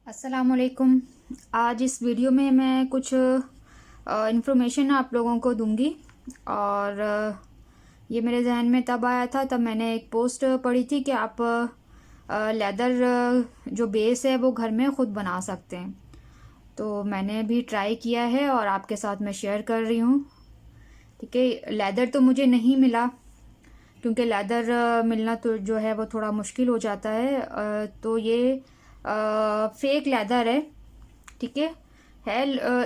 अस्सलामुअलैकुम। आज इस वीडियो में मैं कुछ इन्फॉर्मेशन आप लोगों को दूंगी और ये मेरे जहन में तब आया था तब मैंने एक पोस्ट पढ़ी थी कि आप लेदर जो बेस है वो घर में ख़ुद बना सकते हैं। तो मैंने भी ट्राई किया है और आपके साथ मैं शेयर कर रही हूँ। ठीक है, लेदर तो मुझे नहीं मिला क्योंकि लेदर मिलना तो जो है वो थोड़ा मुश्किल हो जाता है। तो ये फेक लेदर है। ठीक है,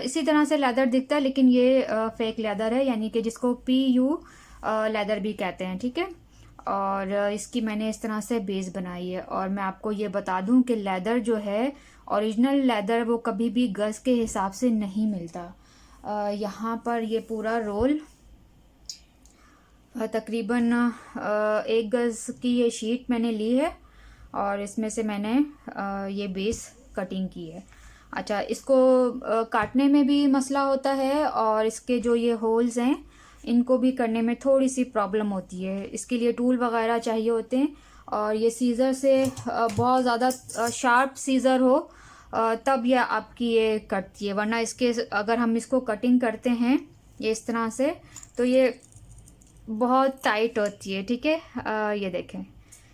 इसी तरह से लेदर दिखता है लेकिन ये फेक लेदर है, यानी कि जिसको PU लेदर भी कहते हैं। ठीक है, और इसकी मैंने इस तरह से बेस बनाई है। और मैं आपको ये बता दूं कि लेदर जो है ओरिजिनल लेदर वो कभी भी गज के हिसाब से नहीं मिलता। यहाँ पर ये पूरा रोल तकरीबन 1 गज की ये शीट मैंने ली है और इसमें से मैंने ये बेस कटिंग की है। अच्छा, इसको काटने में भी मसला होता है और इसके जो ये होल्स हैं इनको भी करने में थोड़ी सी प्रॉब्लम होती है। इसके लिए टूल वगैरह चाहिए होते हैं और ये सीज़र से बहुत ज़्यादा शार्प सीज़र हो तब यह आपकी ये कटती है, वरना इसके अगर हम इसको कटिंग करते हैं ये इस तरह से तो ये बहुत टाइट होती है। ठीक है, ये देखें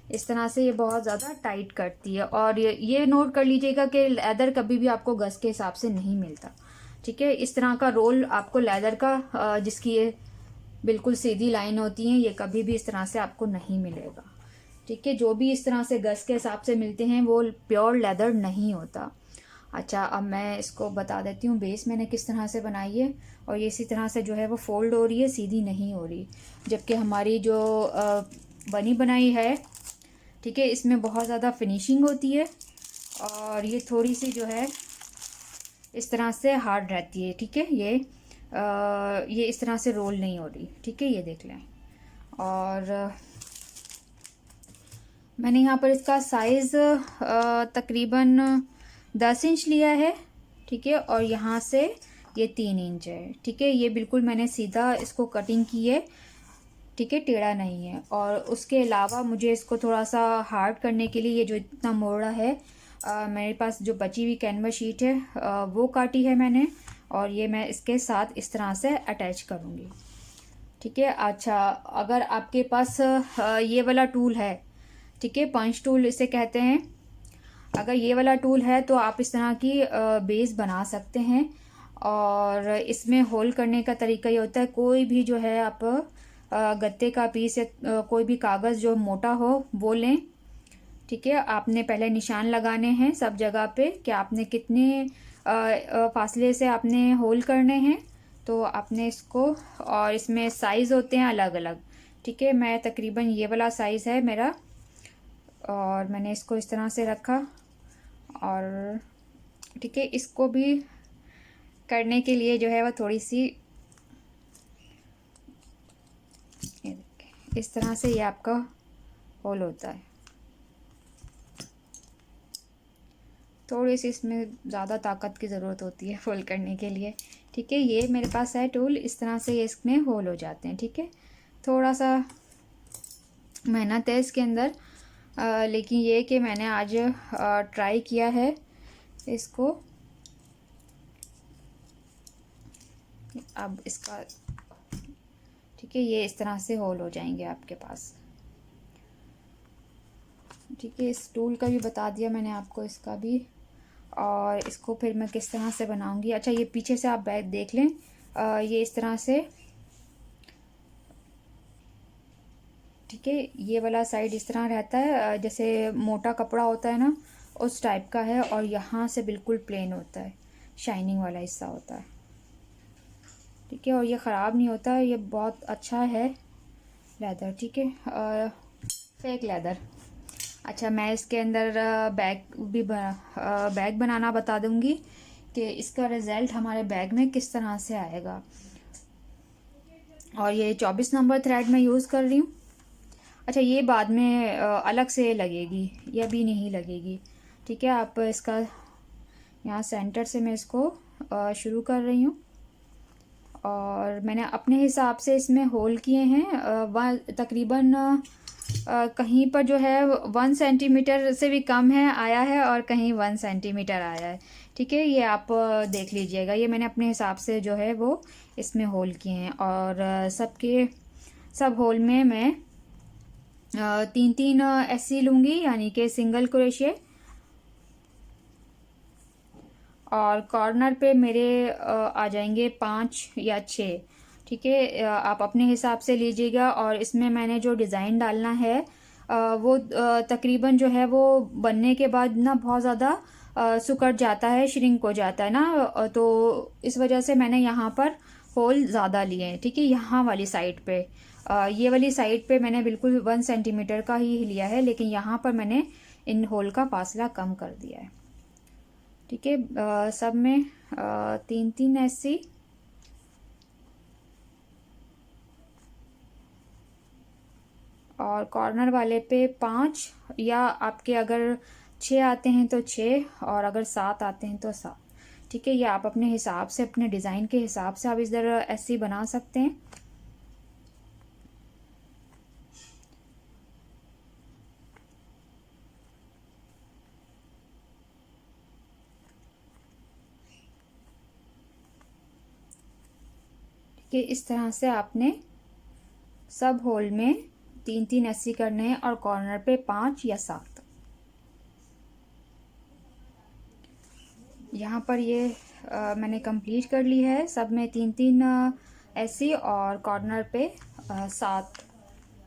इस तरह से ये बहुत ज़्यादा टाइट करती है। और ये नोट कर लीजिएगा कि लेदर कभी भी आपको गज के हिसाब से नहीं मिलता। ठीक है, इस तरह का रोल आपको लेदर का जिसकी ये बिल्कुल सीधी लाइन होती है ये कभी भी इस तरह से आपको नहीं मिलेगा। ठीक है, जो भी इस तरह से गज के हिसाब से मिलते हैं वो प्योर लेदर नहीं होता। अच्छा, अब मैं इसको बता देती हूँ बेस मैंने किस तरह से बनाई है। और ये इसी तरह से जो है वो फोल्ड हो रही है, सीधी नहीं हो रही, जबकि हमारी जो बनी बनाई है, ठीक है, इसमें बहुत ज़्यादा फिनिशिंग होती है और ये थोड़ी सी जो है इस तरह से हार्ड रहती है। ठीक है, ये इस तरह से रोल नहीं हो रही। ठीक है, ये देख लें। और मैंने यहाँ पर इसका साइज़ तकरीबन 10 इंच लिया है। ठीक है, और यहाँ से ये 3 इंच है। ठीक है, ये बिल्कुल मैंने सीधा इसको कटिंग की है। ठीक है, टेढ़ा नहीं है। और उसके अलावा मुझे इसको थोड़ा सा हार्ड करने के लिए ये जो इतना मोड़ा है मेरे पास जो बची हुई कैनवस शीट है वो काटी है मैंने और ये मैं इसके साथ इस तरह से अटैच करूँगी। ठीक है, अच्छा, अगर आपके पास ये वाला टूल है, ठीक है, पंच टूल इसे कहते हैं, अगर ये वाला टूल है तो आप इस तरह की बेस बना सकते हैं। और इसमें होल करने का तरीका ये होता है, कोई भी जो है आप गत्ते का पीस या कोई भी कागज़ जो मोटा हो वो लें। ठीक है, आपने पहले निशान लगाने हैं सब जगह पे कि आपने कितने फासले से आपने होल करने हैं। तो आपने इसको, और इसमें साइज़ होते हैं अलग अलग। ठीक है, मैं तकरीबन ये वाला साइज़ है मेरा और मैंने इसको इस तरह से रखा। और ठीक है, इसको भी करने के लिए जो है वो थोड़ी सी इस तरह से ये आपका होल होता है। थोड़ी सी इसमें ज़्यादा ताकत की ज़रूरत होती है होल करने के लिए। ठीक है, ये मेरे पास है टूल, इस तरह से ये इसमें होल हो जाते हैं। ठीक है, थोड़ा सा मेहनत है इसके अंदर लेकिन ये कि मैंने आज ट्राई किया है इसको। अब इसका ठीक है, ये इस तरह से होल हो जाएंगे आपके पास। ठीक है, इस टूल का भी बता दिया मैंने आपको, इसका भी। और इसको फिर मैं किस तरह से बनाऊंगी। अच्छा, ये पीछे से आप बैग देख लें, ये इस तरह से, ठीक है, ये वाला साइड इस तरह रहता है जैसे मोटा कपड़ा होता है ना, उस टाइप का है। और यहाँ से बिल्कुल प्लेन होता है, शाइनिंग वाला हिस्सा होता है। ठीक है, और ये ख़राब नहीं होता, ये बहुत अच्छा है लेदर। ठीक है, फेक लेदर। अच्छा, मैं इसके अंदर बैग बनाना बता दूंगी कि इसका रिज़ल्ट हमारे बैग में किस तरह से आएगा। और ये 24 नंबर थ्रेड मैं यूज़ कर रही हूँ। अच्छा, ये बाद में अलग से लगेगी, ये अभी नहीं लगेगी। ठीक है, आप इसका यहाँ सेंटर से मैं इसको शुरू कर रही हूँ और मैंने अपने हिसाब से इसमें होल किए हैं तकरीबन कहीं पर जो है 1 सेंटीमीटर से भी कम है आया है और कहीं 1 सेंटीमीटर आया है। ठीक है, ये आप देख लीजिएगा। ये मैंने अपने हिसाब से जो है वो इसमें होल किए हैं, और सब होल में मैं 3-3 ऐसी लूँगी, यानी कि सिंगल क्रोशे। और कॉर्नर पे मेरे आ जाएंगे 5 या 6। ठीक है, आप अपने हिसाब से लीजिएगा। और इसमें मैंने जो डिज़ाइन डालना है वो तकरीबन जो है वो बनने के बाद ना बहुत ज़्यादा सिकुड़ जाता है, श्रिंक हो जाता है ना, तो इस वजह से मैंने यहाँ पर होल ज़्यादा लिए हैं। ठीक है, यहाँ वाली साइड पे ये वाली साइड पे मैंने बिल्कुल 1 सेंटीमीटर का ही लिया है, लेकिन यहाँ पर मैंने इन होल का फासला कम कर दिया है। ठीक है, सब में 3-3 ऐसी। और कॉर्नर वाले पे 5, या आपके अगर 6 आते हैं तो 6, और अगर 7 आते हैं तो 7। ठीक है, ये आप अपने हिसाब से, अपने डिज़ाइन के हिसाब से आप इधर ऐसी बना सकते हैं। ठीक है, इस तरह से आपने सब होल में 3-3 ऐसी करने हैं, और कॉर्नर पे 5 या 7। यहाँ पर ये मैंने कंप्लीट कर ली है। सब में 3-3 ऐसी, और कॉर्नर पे 7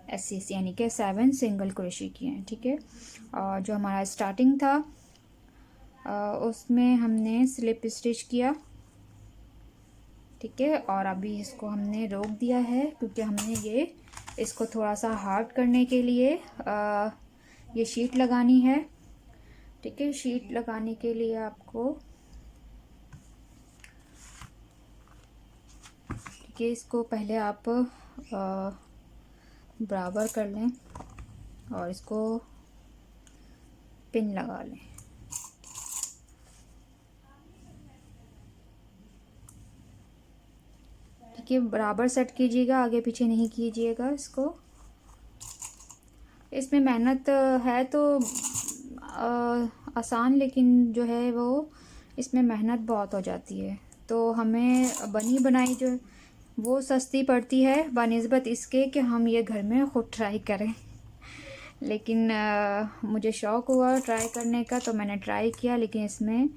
ऐसी, यानी कि 7 सिंगल क्रोशे किए हैं। ठीक है, और जो हमारा स्टार्टिंग था उसमें हमने स्लिप स्टिच किया। ठीक है, और अभी इसको हमने रोक दिया है, क्योंकि हमने ये इसको थोड़ा सा हार्ड करने के लिए ये शीट लगानी है। ठीक है, शीट लगाने के लिए आपको ठीक है, इसको पहले आप बराबर कर लें और इसको पिन लगा लें। ठीक है, बराबर सेट कीजिएगा, आगे पीछे नहीं कीजिएगा इसको। इसमें मेहनत है तो आसान, लेकिन जो है वो इसमें मेहनत बहुत हो जाती है, तो हमें बनी बनाई जो वो सस्ती पड़ती है बनिस्बत इसके कि हम ये घर में ख़ुद ट्राई करें। लेकिन मुझे शौक़ हुआ ट्राई करने का, तो मैंने ट्राई किया, लेकिन इसमें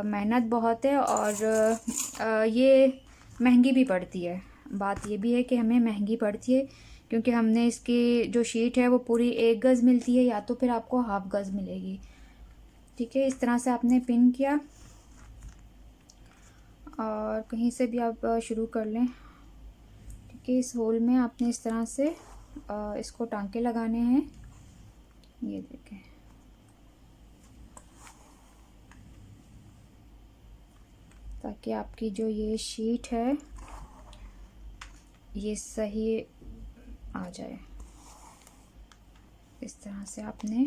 मेहनत बहुत है, और ये महंगी भी पड़ती है। बात ये भी है कि हमें महंगी पड़ती है, क्योंकि हमने इसकी जो शीट है वो पूरी 1 गज़ मिलती है, या तो फिर आपको हाफ गज़ मिलेगी। ठीक है, इस तरह से आपने पिन किया, और कहीं से भी आप शुरू कर लें। ठीक है, इस होल में आपने इस तरह से इसको टांके लगाने हैं। ये देखें, ताकि आपकी जो ये शीट है ये सही आ जाए। इस तरह से आपने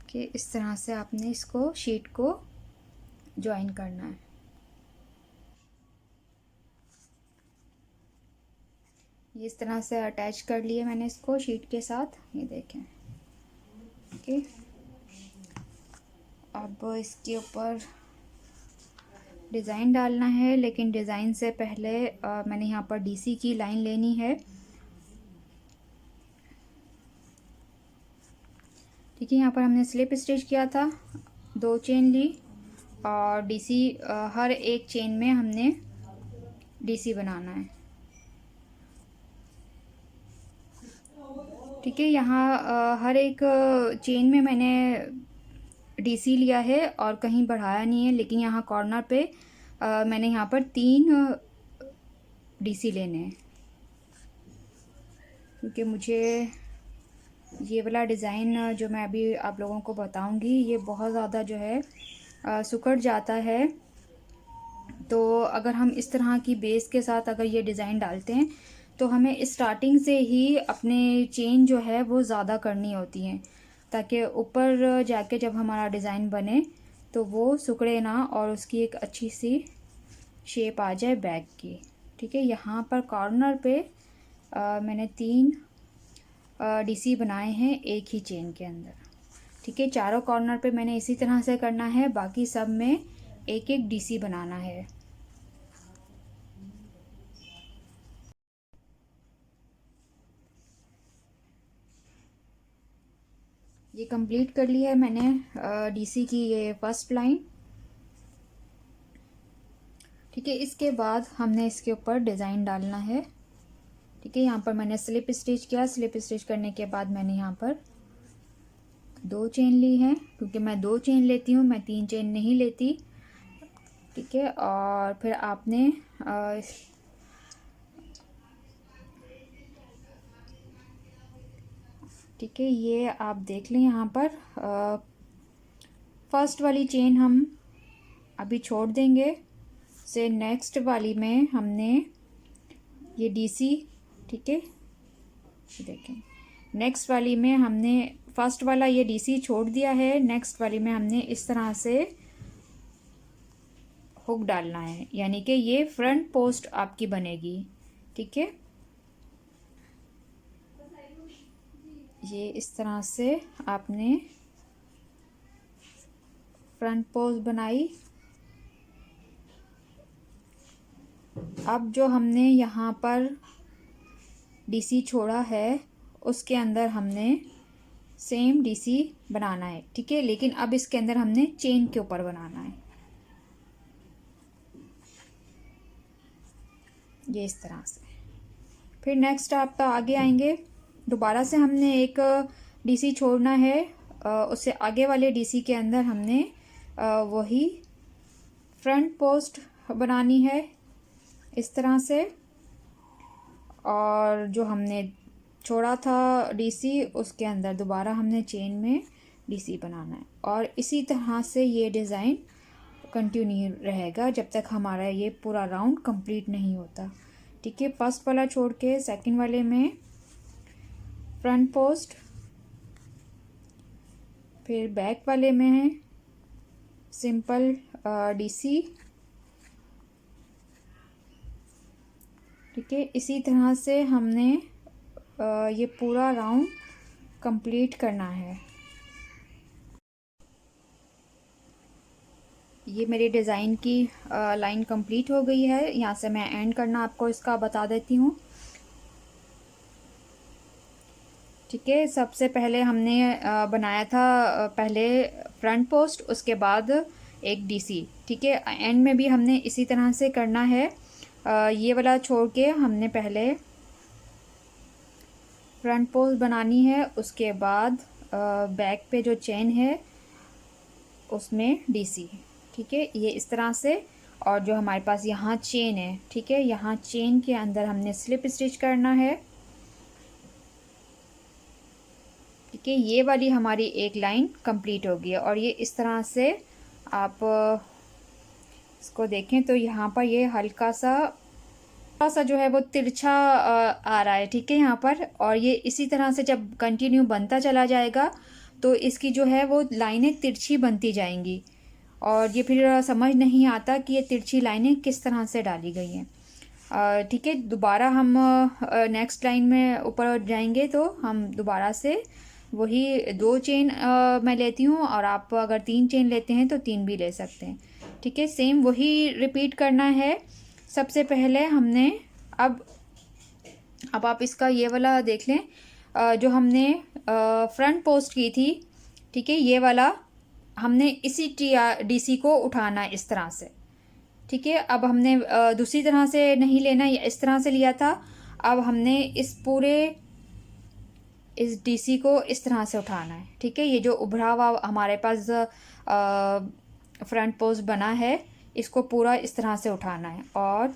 कि इस तरह से आपने इसको शीट को ज्वाइन करना है। ये इस तरह से अटैच कर लिए मैंने इसको शीट के साथ, ये देखें। ओके, अब इसके ऊपर डिज़ाइन डालना है, लेकिन डिज़ाइन से पहले मैंने यहाँ पर डीसी की लाइन लेनी है। ठीक है, यहाँ पर हमने स्लिप स्टिच किया था, 2 चेन ली, और डीसी हर एक चेन में हमने डीसी बनाना है। ठीक है, यहाँ हर एक चेन में मैंने डीसी लिया है और कहीं बढ़ाया नहीं है, लेकिन यहाँ कॉर्नर पे मैंने यहाँ पर 3 डीसी लेने हैं, क्योंकि मुझे ये वाला डिज़ाइन जो मैं अभी आप लोगों को बताऊंगी ये बहुत ज़्यादा जो है सिकुड़ जाता है, तो अगर हम इस तरह की बेस के साथ अगर ये डिज़ाइन डालते हैं तो हमें स्टार्टिंग से ही अपने चेन जो है वो ज़्यादा करनी होती हैं, ताकि ऊपर जाके जब हमारा डिज़ाइन बने तो वो सिकुड़े ना और उसकी एक अच्छी सी शेप आ जाए बैग की। ठीक है, यहाँ पर कॉर्नर पे मैंने 3 डीसी बनाए हैं एक ही चेन के अंदर। ठीक है, चारों कॉर्नर पे मैंने इसी तरह से करना है, बाकी सब में एक एक डीसी बनाना है। ये कंप्लीट कर लिया है मैंने डीसी की ये फर्स्ट लाइन। ठीक है, इसके बाद हमने इसके ऊपर डिज़ाइन डालना है। ठीक है, यहाँ पर मैंने स्लिप स्टिच किया। स्लिप स्टिच करने के बाद मैंने यहाँ पर 2 चेन ली हैं, क्योंकि मैं 2 चेन लेती हूँ, मैं 3 चेन नहीं लेती। ठीक है, और फिर आपने ठीक है, ये आप देख लें यहाँ पर फर्स्ट वाली चेन हम अभी छोड़ देंगे से नेक्स्ट वाली में हमने ये डीसी, ठीक है देखें, नेक्स्ट वाली में हमने फर्स्ट वाला ये डीसी छोड़ दिया है, नेक्स्ट वाली में हमने इस तरह से हुक डालना है, यानी कि ये फ्रंट पोस्ट आपकी बनेगी। ठीक है, ये इस तरह से आपने फ्रंट पोस्ट बनाई। अब जो हमने यहाँ पर डीसी छोड़ा है उसके अंदर हमने सेम डीसी बनाना है। ठीक है, लेकिन अब इसके अंदर हमने चेन के ऊपर बनाना है, ये इस तरह से। फिर नेक्स्ट आप आगे आएंगे, दोबारा से हमने एक डीसी छोड़ना है, उससे आगे वाले डीसी के अंदर हमने वही फ्रंट पोस्ट बनानी है इस तरह से, और जो हमने छोड़ा था डीसी उसके अंदर दोबारा हमने चेन में डीसी बनाना है, और इसी तरह से ये डिज़ाइन कंटिन्यू रहेगा जब तक हमारा ये पूरा राउंड कंप्लीट नहीं होता। ठीक है, फर्स्ट वाला छोड़ के सेकंड वाले में फ्रंट पोस्ट, फिर बैक वाले में है सिंपल डीसी। ठीक है, इसी तरह से हमने ये पूरा राउंड कंप्लीट करना है। ये मेरे डिज़ाइन की लाइन कंप्लीट हो गई है। यहाँ से मैं एंड करना आपको इसका बता देती हूँ। ठीक है, सबसे पहले हमने बनाया था पहले फ्रंट पोस्ट, उसके बाद एक डीसी। ठीक है, एंड में भी हमने इसी तरह से करना है। ये वाला छोड़ के हमने पहले फ्रंट पोस्ट बनानी है, उसके बाद बैक पे जो चेन है उसमें डीसी। ठीक है, ये इस तरह से, और जो हमारे पास यहाँ चेन है, ठीक है, यहाँ चेन के अंदर हमने स्लिप स्टिच करना है। ठीक है, ये वाली हमारी एक लाइन कंप्लीट होगी, और ये इस तरह से आप इसको देखें तो यहाँ पर ये हल्का सा जो है वो तिरछा आ रहा है। ठीक है, यहाँ पर, और ये इसी तरह से जब कंटिन्यू बनता चला जाएगा तो इसकी जो है वो लाइनें तिरछी बनती जाएंगी, और ये फिर समझ नहीं आता कि ये तिरछी लाइनें किस तरह से डाली गई हैं। ठीक है, दोबारा हम नेक्स्ट लाइन में ऊपर जाएंगे तो हम दोबारा से वही 2 चेन मैं लेती हूँ, और आप अगर 3 चेन लेते हैं तो 3 भी ले सकते हैं। ठीक है, सेम वही रिपीट करना है। सबसे पहले हमने अब आप इसका ये वाला देख लें, जो हमने फ्रंट पोस्ट की थी, ठीक है, ये वाला हमने इसी डीसी को उठाना है इस तरह से। ठीक है, अब हमने दूसरी तरह से नहीं लेना, इस तरह से लिया था। अब हमने इस डीसी को इस तरह से उठाना है। ठीक है, ये जो उभरा हुआ हमारे पास फ्रंट पोस्ट बना है, इसको पूरा इस तरह से उठाना है और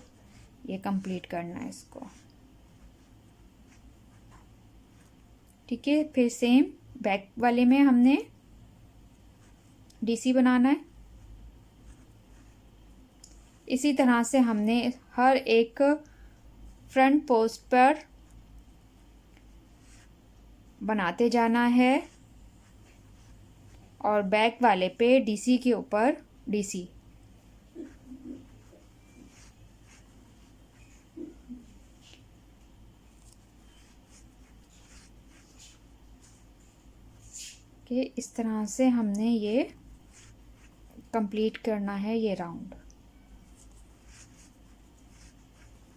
ये कंप्लीट करना है इसको। ठीक है, फिर सेम बैक वाले में हमने डीसी बनाना है। इसी तरह से हमने हर एक फ्रंट पोस्ट पर बनाते जाना है और बैक वाले पे डीसी के ऊपर डीसी। कि इस तरह से हमने ये कंप्लीट करना है ये राउंड।